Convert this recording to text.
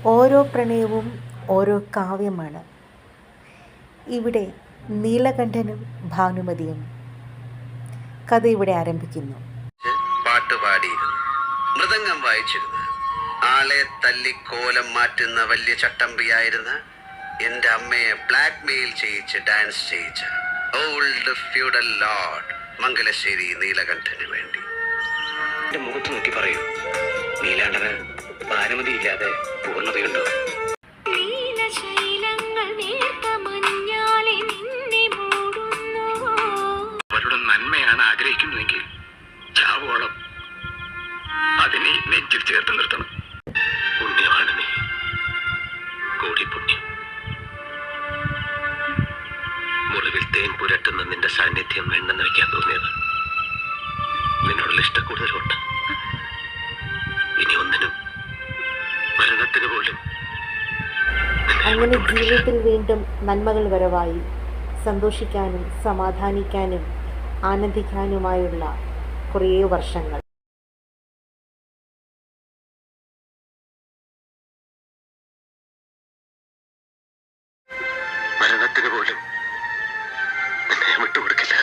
ഓരോ പ്രണയവും ഓരോ കാവ്യമാണ്. ഇവിടെ നീലകണ്ഠനും ഭാനുമതിയും. കഥ ഇവിടെ ആരംഭിക്കുന്നു. പാട്ടുപാടിയിരുന്നു, മൃദംഗം വായിച്ചിരുന്നു, ആളെ തല്ലി കോലം മാറ്റുന്ന വലിയ ചട്ടമ്പിയായിരുന്ന എൻ്റെ അമ്മയെ ബ്ലാക്ക് മെയിൽ ചെയ്യിച്ച് ഡാൻസ് ചെയ്യിച്ച് ഓൾഡ് ഫ്യൂഡൽ ലോർഡ് മംഗലശ്ശേരി നീലകണ്ഠന് വേണ്ടി. എൻ്റെ മുഖത്ത് നോക്കി പറയൂ, നീലാണ്ടന് ഭാനുമതി ഇല്ലാതെ പൂർണ്ണതയുണ്ടോ? അവരുടെ നന്മയാണ് ആഗ്രഹിക്കുന്നതെങ്കിൽ ചാവോളം അതിനെ നെഞ്ചിൽ ചേർത്ത് നിർത്തണം. പുണ്യമാണ് നീ, കൂടി പുണ്യം. മുറിവിൽ തേൻ പുരട്ടുന്ന നിന്റെ സാന്നിധ്യം വേണ്ടെന്ന് വയ്ക്കാൻ തോന്നിയത് നിന്നോടുള്ള ഇഷ്ടക്കൂടുതലുണ്ട്. ഇനി ഒന്നിനും, മരണത്തിന് പോലും. അങ്ങനെ ജീവിതത്തിൽ വീണ്ടും നന്മകൾ വരവായി സന്തോഷിക്കാനും സമാധാനിക്കാനും ആനന്ദിക്കാനുമായുള്ള കുറേ വർഷങ്ങൾ. മരണത്തിന് പോലും നിന്നെ വിട്ടുകൊടുക്കില്ല.